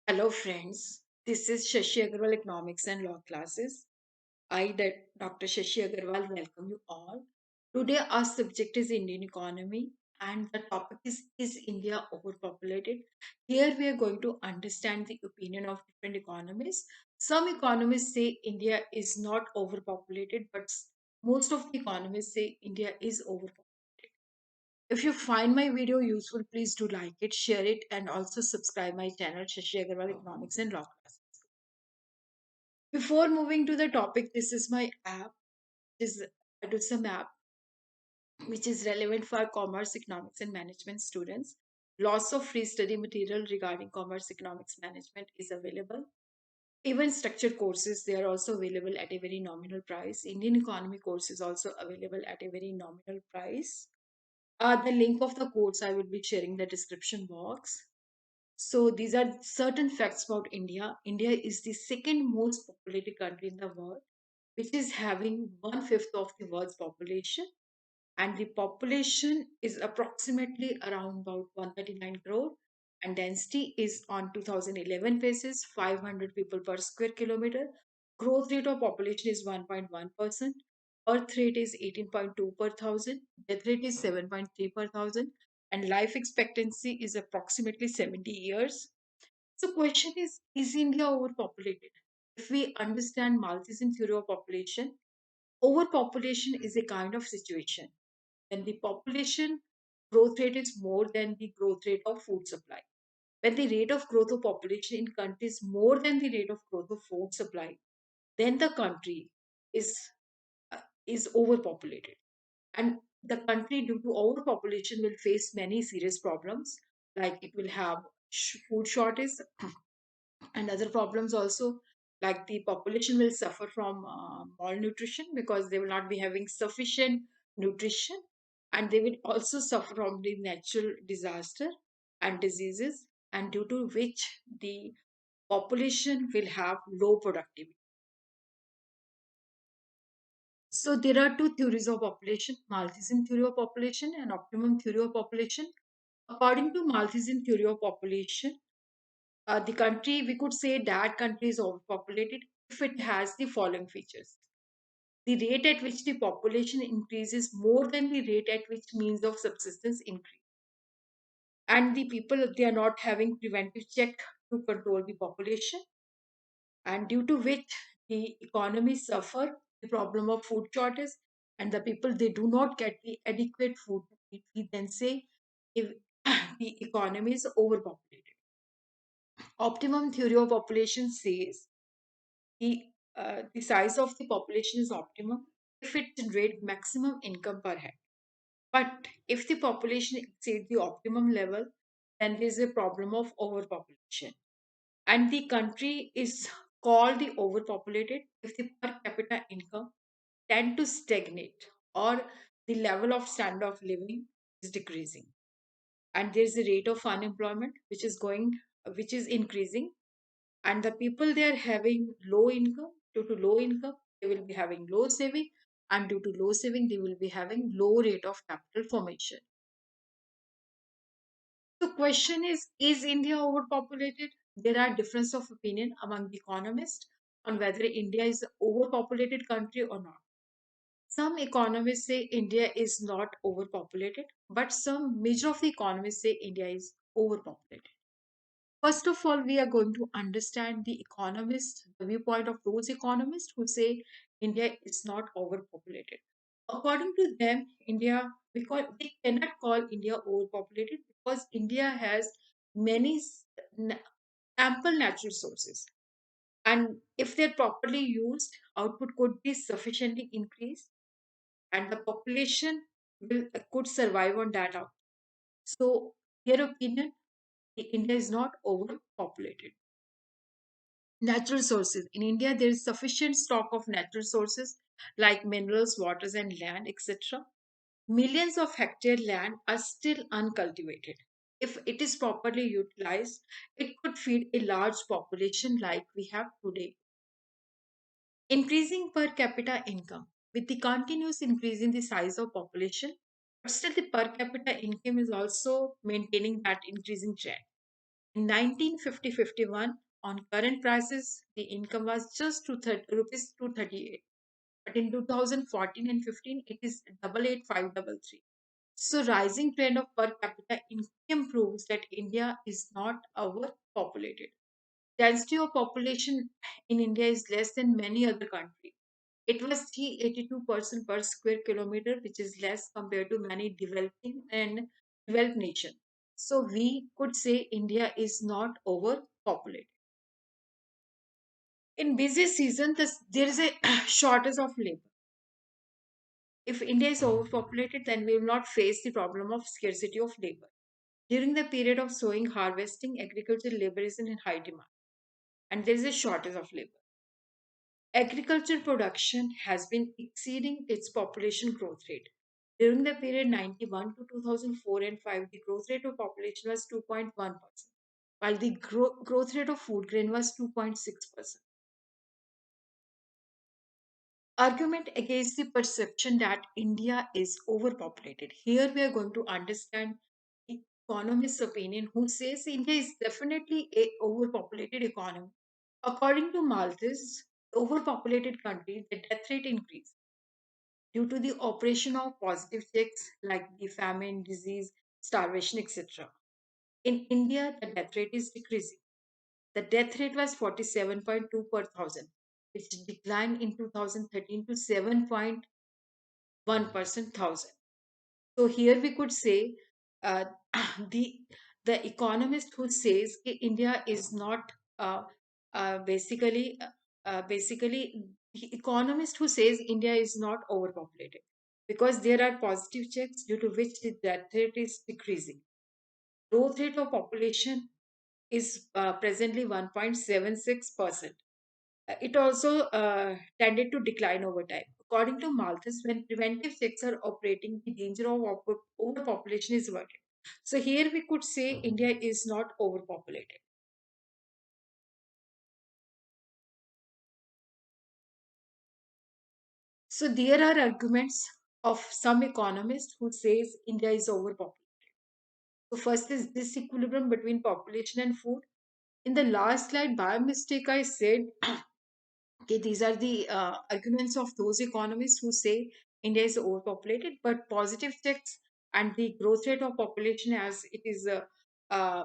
Hello, friends. This is Shashi Agarwal Economics and Law Classes. Dr. Shashi Agarwal, welcome you all. Today, our subject is Indian economy, and the topic is India overpopulated? Here, we are going to understand the opinion of different economists. Some economists say India is not overpopulated, but most of the economists say India is overpopulated. If you find my video useful, please do like it, share it, and also subscribe my channel, Shashi Agarwal Economics and Law Classes. Before moving to the topic, this is my app, which is Adusam app, which is relevant for commerce, economics, and management students. Lots of free study material regarding commerce, economics, management is available. Even structured courses, they are also available at a very nominal price. Indian economy course is also available at a very nominal price. The link of the course I will be sharing in the description box. So these are certain facts about India. India is the second most populated country in the world, which is having one fifth of the world's population, and the population is approximately around about 139 crore, and density is on 2011 basis 500 people per square kilometer. Growth rate of population is 1.1%. Birth rate is 18.2 per thousand. Death rate is 7.3 per thousand, and life expectancy is approximately 70 years. So question is India overpopulated? If we understand Malthusian theory of population, overpopulation is a kind of situation when the population growth rate is more than the growth rate of food supply. When the rate of growth of population in country is more than the rate of growth of food supply, then the country is is overpopulated. And the country, due to overpopulation, will face many serious problems, like it will have food shortage and other problems also, like the population will suffer from malnutrition because they will not be having sufficient nutrition, and they will also suffer from the natural disaster and diseases, and due to which the population will have low productivity. So there are two theories of population: Malthusian theory of population and optimum theory of population. According to Malthusian theory of population, the country, we could say that country is overpopulated if it has the following features: the rate at which the population increases more than the rate at which means of subsistence increase, and the people, they are not having preventive check to control the population, and due to which the economy suffer the problem of food shortage, and the people, they do not get the adequate food to eat. We then say if the economy is overpopulated. Optimum theory of population says the size of the population is optimum if it generates maximum income per head. But if the population exceeds the optimum level, then there is a problem of overpopulation. And the country is called the overpopulated if the per capita income tend to stagnate, or the level of standard of living is decreasing. And there is a rate of unemployment which is increasing, and the people, they are having low income. Due to low income, they will be having low saving, and due to low saving, they will be having low rate of capital formation. The question is India overpopulated? There are difference of opinion among the economists on whether India is an overpopulated country or not. Some economists say India is not overpopulated, but some major of the economists say India is overpopulated. First of all, we are going to understand the economist, the viewpoint of those economists who say India is not overpopulated. According to them, they cannot call India overpopulated because India has many na- ample natural sources, and if they're properly used, output could be sufficiently increased, and the population could survive on that output. So, their opinion, India is not overpopulated. Natural sources. In India, there is sufficient stock of natural sources like minerals, waters, and land, etc. Millions of hectare land are still uncultivated. If it is properly utilized, it could feed a large population like we have today. Increasing per capita income. With the continuous increase in the size of population, but still the per capita income is also maintaining that increasing trend. In 1950-51, on current prices, the income was just 230 rupees 238. But in 2014 and 15, it is 88533. So rising trend of per capita income proves that India is not overpopulated. Density of population in India is less than many other countries. It was 382% per square kilometer, which is less compared to many developing and developed nations. So we could say India is not overpopulated. In busy season, there is a shortage of labor. If India is overpopulated, then we will not face the problem of scarcity of labor. During the period of sowing, harvesting, agricultural labor is in high demand, and there is a shortage of labor. Agriculture production has been exceeding its population growth rate. During the period 91 to 2004 and 5, the growth rate of population was 2.1%, while the growth rate of food grain was 2.6%. Argument against the perception that India is overpopulated. Here we are going to understand economist's opinion who says India is definitely a overpopulated economy. According to Malthus, overpopulated country, the death rate increased due to the operation of positive checks like the famine, disease, starvation, etc. In India, the death rate is decreasing. The death rate was 47.2 per thousand, which declined in 2013 to 7.1% thousand. So here we could say uh, the economist who says कि India is not basically the economist who says India is not overpopulated because there are positive checks due to which the death rate is decreasing. Growth rate of population is presently 1.76%. It also tended to decline over time. According to Malthus, when preventive checks are operating, the danger of overpopulation is averted. So here we could say India is not overpopulated. So there are arguments of some economists who says India is overpopulated. So first is disequilibrium between population and food. In the last slide, by mistake, I said okay, these are the arguments of those economists who say India is overpopulated, but positive checks and the growth rate of population as it is uh,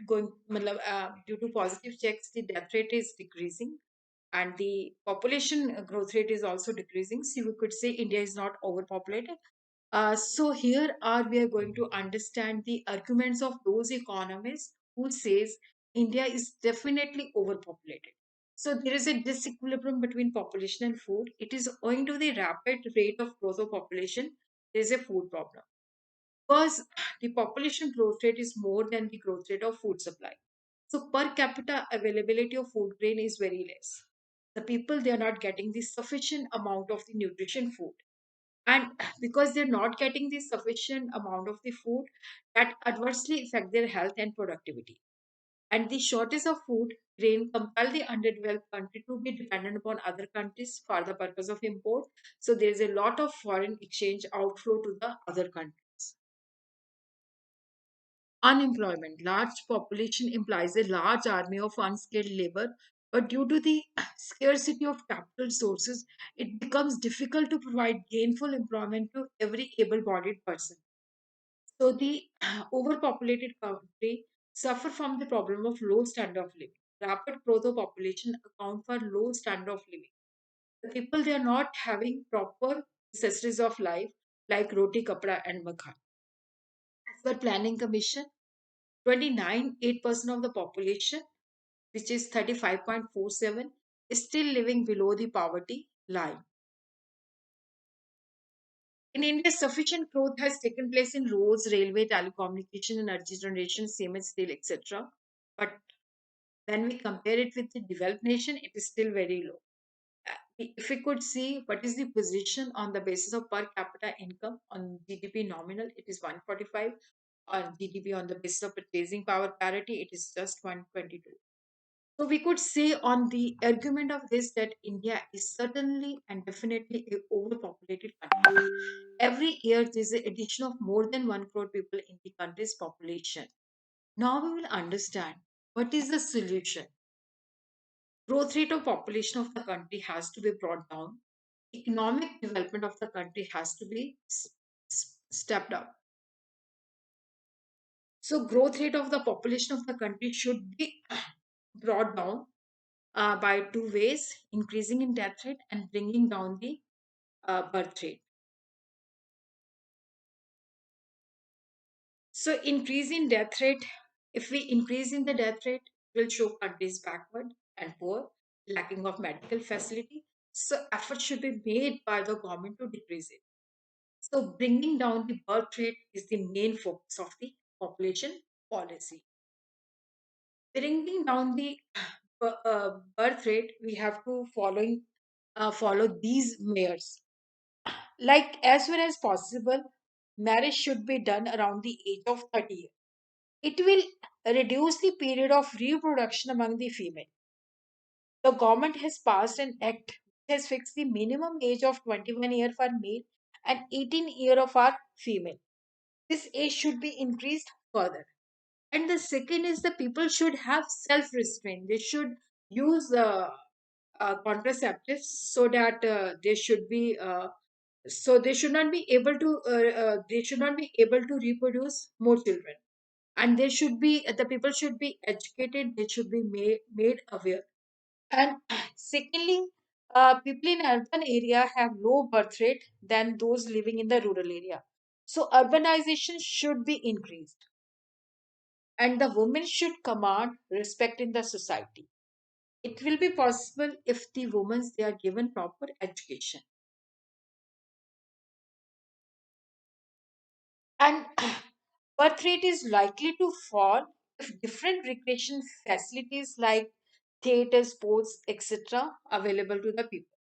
going due to positive checks, the death rate is decreasing and the population growth rate is also decreasing. So we could say India is not overpopulated. So here are we are going to understand the arguments of those economists who says India is definitely overpopulated. So there is a disequilibrium between population and food. It is owing to the rapid rate of growth of population. There is a food problem because the population growth rate is more than the growth rate of food supply. So per capita availability of food grain is very less. The people they are not getting the sufficient amount of the nutrition food, and because they're not getting the sufficient amount of the food, that adversely affect their health and productivity. And the shortage of food grain compel the underdeveloped country to be dependent upon other countries for the purpose of import. So there is a lot of foreign exchange outflow to the other countries. Unemployment. Large population implies a large army of unskilled labor, but due to the scarcity of capital sources, it becomes difficult to provide gainful employment to every able bodied person. So the overpopulated country suffer from the problem of low standard of living. Rapid growth of population account for low standard of living. The people they are not having proper necessities of life like roti, kapra, and makhan. As per Planning Commission, 29.8% of the population, which is 35.47, is still living below the poverty line. In India, sufficient growth has taken place in roads, railway, telecommunication, energy generation, cement, steel, etc. But when we compare it with the developed nation, it is still very low. If we could see what is the position on the basis of per capita income on GDP nominal, it is 145. On GDP on the basis of purchasing power parity, it is just 122. So we could say on the argument of this that India is certainly and definitely a overpopulated country. Every year there is an addition of more than 1 crore people in the country's population. Now we will understand what is the solution. Growth rate of population of the country has to be brought down. Economic development of the country has to be stepped up. So growth rate of the population of the country should be brought down by two ways: increasing in death rate and bringing down the birth rate. So increase in death rate, if we increase in the death rate, will show countries backward and poor, lacking of medical facility. So effort should be made by the government to decrease it. So bringing down the birth rate is the main focus of the population policy. Bringing down the birth rate, we have to follow these measures. Like as soon as possible, marriage should be done around the age of 30 years. It will reduce the period of reproduction among the female. The government has passed an act which has fixed the minimum age of 21 year for male and 18 year of our female. This age should be increased further. And the second is the people should have self restraint. They should use contraceptives so that they should not be able to reproduce more children, and they should be the people should be educated. They should be made aware. And secondly, people in urban area have low birth rate than those living in the rural area, so urbanization should be increased, and the women should command respect in the society. It will be possible if the women they are given proper education. And birth rate is likely to fall if different recreation facilities like theatre, sports, etc. available to the people.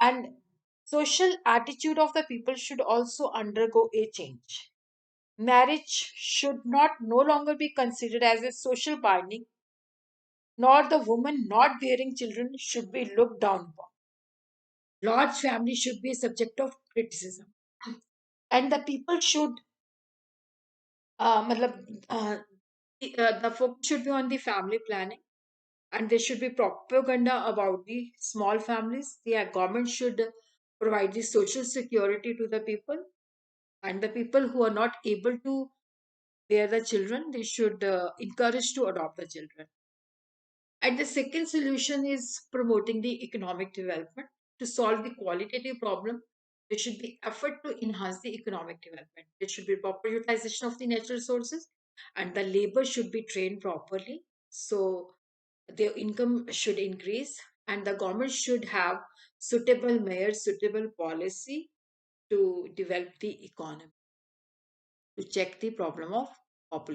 And social attitude of the people should also undergo a change. Marriage should not no longer be considered as a social binding, nor the woman not bearing children should be looked down upon. Large family should be a subject of criticism, and the people should matlab, the focus should be on the family planning, and there should be propaganda about the small families. The government should provide the social security to the people, and the people who are not able to bear the children, they should encourage to adopt the children. And the second solution is promoting the economic development. To solve the qualitative problem, there should be effort to enhance the economic development. There should be proper utilization of the natural resources, and the labor should be trained properly. So their income should increase, and the government should have suitable measures, suitable policy to develop the economy, to check the problem of population.